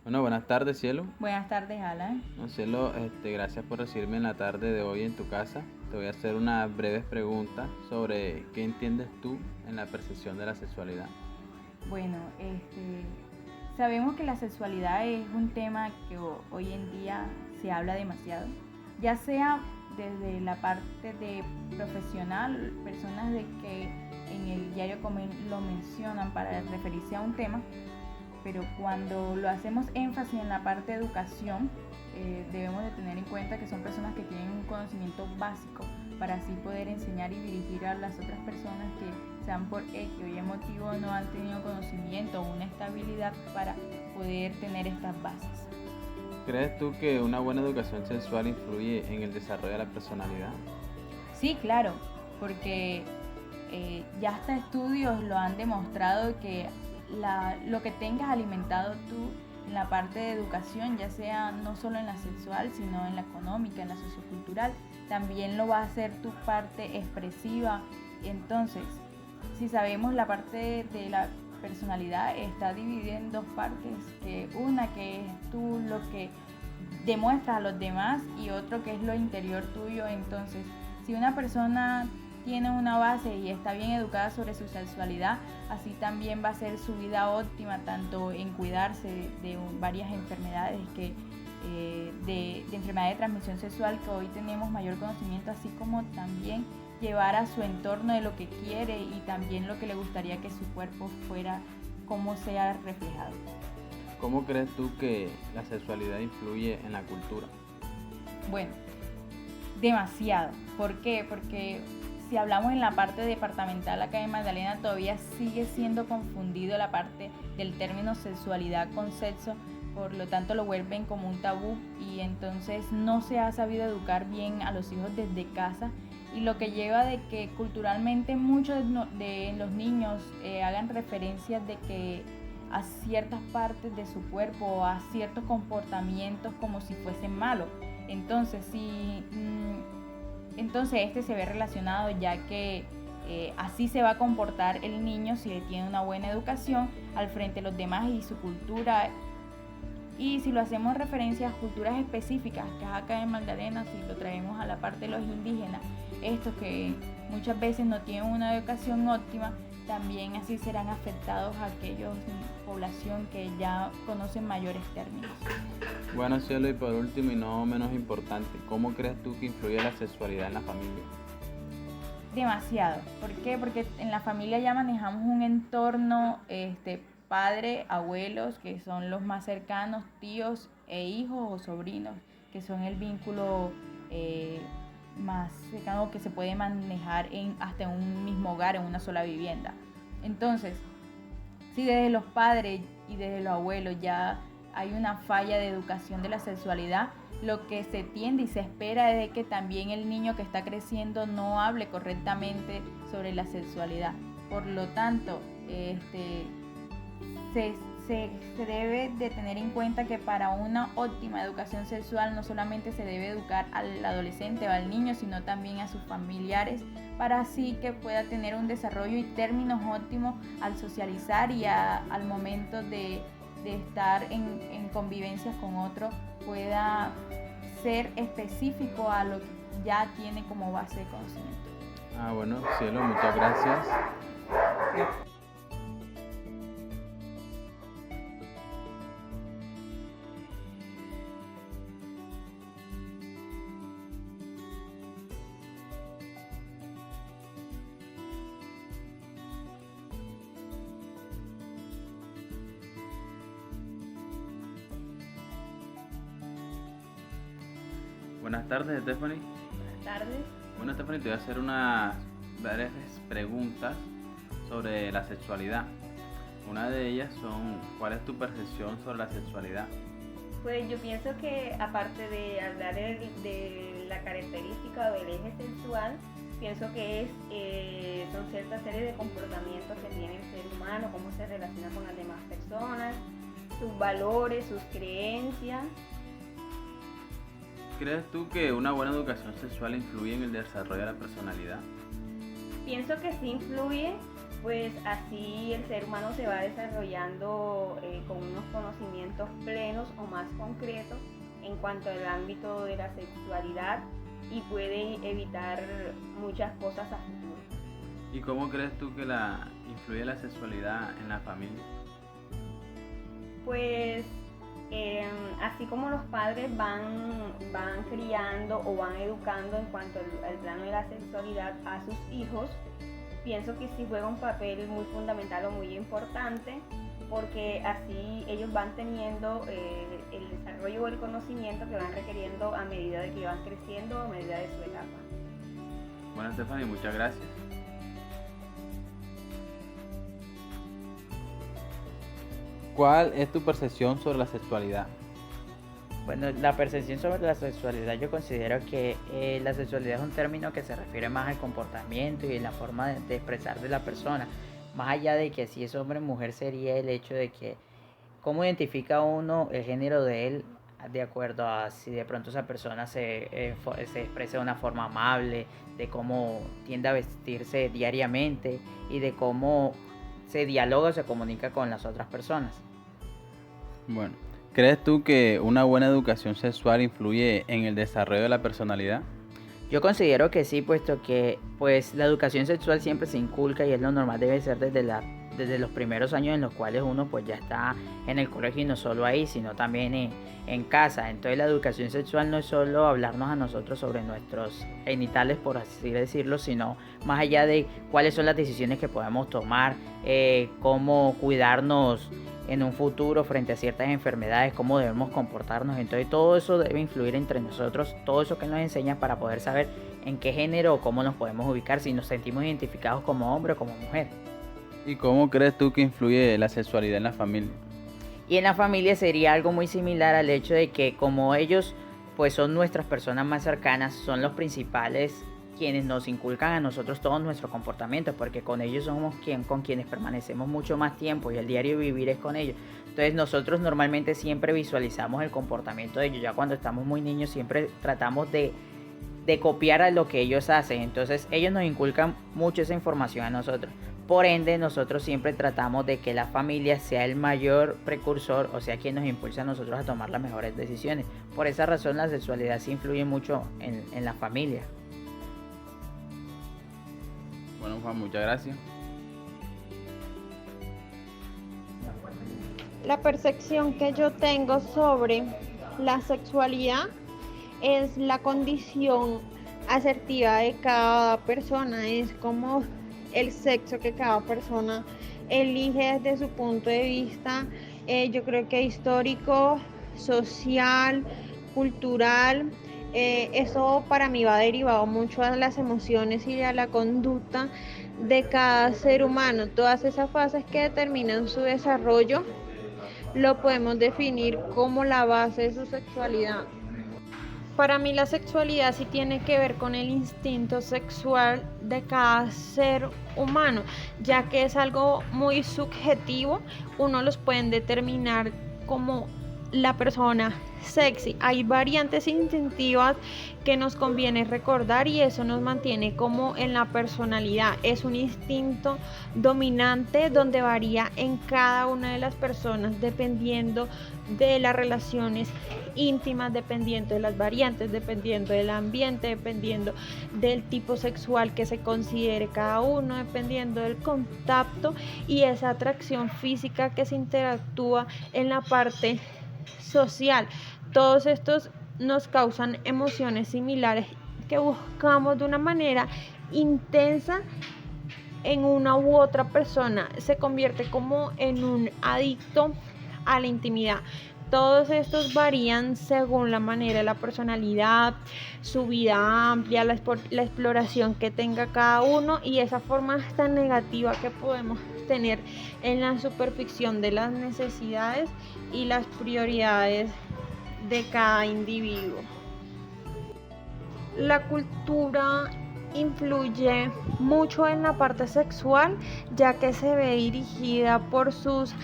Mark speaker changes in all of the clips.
Speaker 1: Bueno, buenas tardes, Cielo.
Speaker 2: Buenas tardes, Alan.
Speaker 1: No, Cielo, gracias por recibirme en la tarde de hoy en tu casa. Te voy a hacer unas breves preguntas sobre qué entiendes tú en la percepción de la sexualidad.
Speaker 2: Bueno, sabemos que la sexualidad es un tema que hoy en día se habla demasiado, ya sea desde la parte de profesional, personas de que en el diario lo mencionan para referirse a un tema, pero cuando lo hacemos énfasis en la parte de educación, debemos de tener en cuenta que son personas que tienen un conocimiento básico para así poder enseñar y dirigir a las otras personas que sean por X o Y motivo no han tenido conocimiento o una estabilidad para poder tener estas bases.
Speaker 1: ¿Crees tú que una buena educación sexual influye en el desarrollo de la personalidad?
Speaker 2: Sí, claro, porque ya hasta estudios lo han demostrado que lo que tengas alimentado tú en la parte de educación, ya sea no solo en la sexual, sino en la económica, en la sociocultural, también lo va a hacer tu parte expresiva. Entonces, si sabemos la parte de la personalidad está dividida en dos partes, que una que es tú lo que demuestras a los demás y otro que es lo interior tuyo. Entonces, si una persona tiene una base y está bien educada sobre su sexualidad, así también va a ser su vida óptima, tanto en cuidarse de varias enfermedades de enfermedades de transmisión sexual que hoy tenemos mayor conocimiento, así como también llevar a su entorno de lo que quiere y también lo que le gustaría que su cuerpo fuera, cómo sea reflejado.
Speaker 1: ¿Cómo crees tú que la sexualidad influye en la cultura?
Speaker 2: Bueno, demasiado. ¿Por qué? Porque si hablamos en la parte departamental acá en Magdalena, todavía sigue siendo confundido la parte del término sexualidad con sexo, por lo tanto lo vuelven como un tabú y entonces no se ha sabido educar bien a los hijos desde casa, y lo que lleva de que culturalmente muchos de los niños hagan referencias de que a ciertas partes de su cuerpo o a ciertos comportamientos como si fuesen malos. Entonces, entonces este se ve relacionado, ya que así se va a comportar el niño si él tiene una buena educación al frente de los demás y su cultura. Y si lo hacemos referencia a culturas específicas, que es acá en Magdalena, si lo traemos a la parte de los indígenas, estos que muchas veces no tienen una educación óptima, también así serán afectados aquellos población que ya conocen mayores términos.
Speaker 1: Bueno, Cielo, y por último y no menos importante, ¿cómo crees tú que influye la sexualidad en la familia?
Speaker 2: Demasiado. ¿Por qué? Porque en la familia ya manejamos un entorno, padre, abuelos, que son los más cercanos, tíos e hijos o sobrinos, que son el vínculo más cercano que se puede manejar hasta en un mismo hogar, en una sola vivienda. Entonces, si desde los padres y desde los abuelos ya hay una falla de educación de la sexualidad, lo que se tiende y se espera es de que también el niño que está creciendo no hable correctamente sobre la sexualidad. Por lo tanto, se debe de tener en cuenta que para una óptima educación sexual no solamente se debe educar al adolescente o al niño, sino también a sus familiares, para así que pueda tener un desarrollo y términos óptimos al socializar y al momento de estar en convivencias con otros, pueda ser específico a lo que ya tiene como base de conocimiento.
Speaker 1: Bueno, Cielo, muchas gracias. Buenas tardes, Stephanie.
Speaker 2: Buenas tardes.
Speaker 1: Bueno, Stephanie, te voy a hacer unas breves preguntas sobre la sexualidad. Una de ellas son, ¿cuál es tu percepción sobre la sexualidad?
Speaker 3: Pues yo pienso que aparte de hablar de la característica o del eje sexual, pienso que son ciertas series de comportamientos que tiene el ser humano, cómo se relaciona con las demás personas, sus valores, sus creencias.
Speaker 1: ¿Crees tú que una buena educación sexual influye en el desarrollo de la personalidad?
Speaker 3: Pienso que sí influye, pues así el ser humano se va desarrollando con unos conocimientos plenos o más concretos en cuanto al ámbito de la sexualidad y puede evitar muchas cosas a futuro.
Speaker 1: ¿Y cómo crees tú que influye la sexualidad en la familia?
Speaker 3: Pues así como los padres van criando o van educando en cuanto al plano de la sexualidad a sus hijos, pienso que sí juega un papel muy fundamental o muy importante, porque así ellos van teniendo el desarrollo o el conocimiento que van requiriendo a medida de que van creciendo, a medida de su etapa.
Speaker 1: Bueno, Stephanie, muchas gracias. ¿Cuál es tu percepción sobre la sexualidad?
Speaker 4: Bueno, la percepción sobre la sexualidad, yo considero que la sexualidad es un término que se refiere más al comportamiento y la forma de expresar de la persona. Más allá de que si es hombre o mujer, sería el hecho de que cómo identifica uno el género de él de acuerdo a si de pronto esa persona se expresa de una forma amable, de cómo tiende a vestirse diariamente y de cómo se dialoga o se comunica con las otras personas.
Speaker 1: Bueno, ¿crees tú que una buena educación sexual influye en el desarrollo de la personalidad?
Speaker 4: Yo considero que sí, puesto que pues la educación sexual siempre se inculca y es lo normal, debe ser desde los primeros años en los cuales uno pues ya está en el colegio y no solo ahí, sino también en casa. Entonces la educación sexual no es solo hablarnos a nosotros sobre nuestros genitales, por así decirlo, sino más allá de cuáles son las decisiones que podemos tomar, cómo cuidarnos en un futuro frente a ciertas enfermedades, cómo debemos comportarnos. Entonces todo eso debe influir entre nosotros, todo eso que nos enseña para poder saber en qué género o cómo nos podemos ubicar, si nos sentimos identificados como hombre o como mujer.
Speaker 1: ¿Y cómo crees tú que influye la sexualidad en la familia?
Speaker 4: Y en la familia sería algo muy similar al hecho de que como ellos pues son nuestras personas más cercanas, son los principales quienes nos inculcan a nosotros todo nuestro comportamiento, porque con ellos somos con quienes permanecemos mucho más tiempo y el diario vivir es con ellos. Entonces nosotros normalmente siempre visualizamos el comportamiento de ellos. Ya cuando estamos muy niños siempre tratamos de copiar a lo que ellos hacen. Entonces ellos nos inculcan mucho esa información a nosotros. Por ende, nosotros siempre tratamos de que la familia sea el mayor precursor, o sea, quien nos impulsa a nosotros a tomar las mejores decisiones. Por esa razón la sexualidad sí influye mucho en la familia.
Speaker 1: Bueno, Juan, muchas gracias.
Speaker 5: La percepción que yo tengo sobre la sexualidad es la condición asertiva de cada persona, es como el sexo que cada persona elige desde su punto de vista, yo creo que histórico, social, cultural. Eso para mí va derivado mucho a las emociones y a la conducta de cada ser humano. Todas esas fases que determinan su desarrollo lo podemos definir como la base de su sexualidad. Para mí la sexualidad sí tiene que ver con el instinto sexual de cada ser humano, ya que es algo muy subjetivo. Uno los pueden determinar como la persona sexy. Hay variantes instintivas que nos conviene recordar y eso nos mantiene como en la personalidad. Es un instinto dominante donde varía en cada una de las personas dependiendo de las relaciones íntimas, dependiendo de las variantes, dependiendo del ambiente, dependiendo del tipo sexual que se considere cada uno, dependiendo del contacto y esa atracción física que se interactúa en la parte social. Todos estos nos causan emociones similares que buscamos de una manera intensa en una u otra persona. Se convierte como en un adicto a la intimidad. Todos estos varían según la manera, la personalidad, su vida amplia, la exploración que tenga cada uno y esa forma tan negativa que podemos tener en la superficción de las necesidades y las prioridades de cada individuo. La cultura influye mucho en la parte sexual, ya que se ve dirigida por sus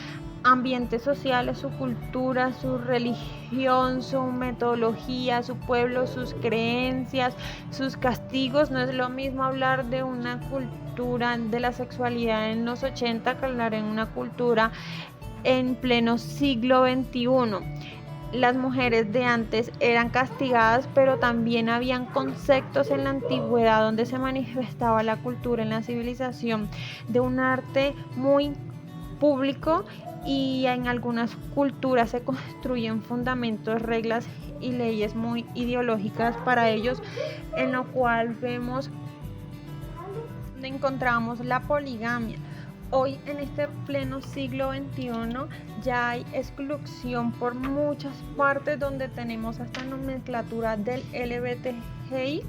Speaker 5: ambientes sociales, su cultura, su religión, su metodología, su pueblo, sus creencias, sus castigos. No es lo mismo hablar de una cultura de la sexualidad en los 80 que hablar en una cultura en pleno siglo XXI. Las mujeres de antes eran castigadas, pero también habían conceptos en la antigüedad donde se manifestaba la cultura en la civilización de un arte muy público, y en algunas culturas se construyen fundamentos, reglas y leyes muy ideológicas para ellos, en lo cual vemos donde encontramos la poligamia. Hoy en este pleno siglo XXI ya hay exclusión por muchas partes, donde tenemos hasta nomenclatura del LGBTI,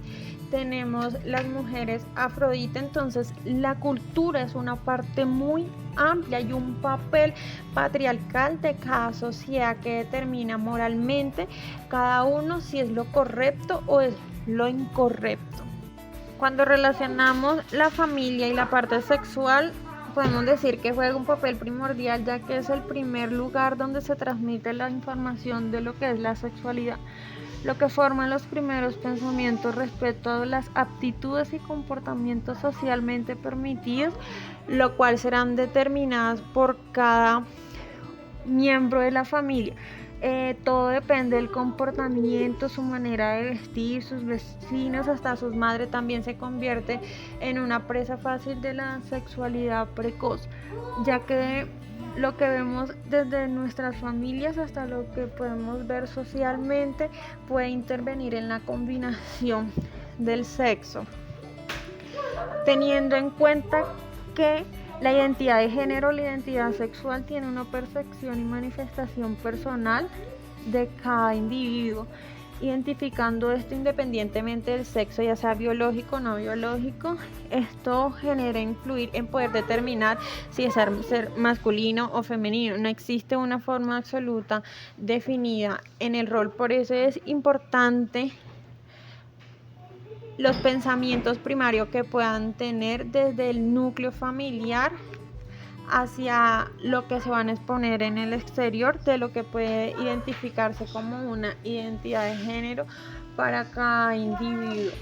Speaker 5: tenemos las mujeres Afrodita. Entonces la cultura es una parte muy amplia y un papel patriarcal de cada sociedad que determina moralmente cada uno si es lo correcto o es lo incorrecto. Cuando relacionamos la familia y la parte sexual, podemos decir que juega un papel primordial, ya que es el primer lugar donde se transmite la información de lo que es la sexualidad, lo que forman los primeros pensamientos respecto a las aptitudes y comportamientos socialmente permitidos, lo cual serán determinadas por cada miembro de la familia. Todo depende del comportamiento, su manera de vestir, sus vecinos, hasta sus madres también se convierte en una presa fácil de la sexualidad precoz, ya que lo que vemos desde nuestras familias hasta lo que podemos ver socialmente puede intervenir en la combinación del sexo, teniendo en cuenta que la identidad de género, la identidad sexual, tiene una percepción y manifestación personal de cada individuo, identificando esto independientemente del sexo, ya sea biológico o no biológico. Esto genera influir en poder determinar si es ser masculino o femenino. No existe una forma absoluta definida en el rol, por eso es importante los pensamientos primarios que puedan tener desde el núcleo familiar hacia lo que se van a exponer en el exterior, de lo que puede identificarse como una identidad de género para cada individuo.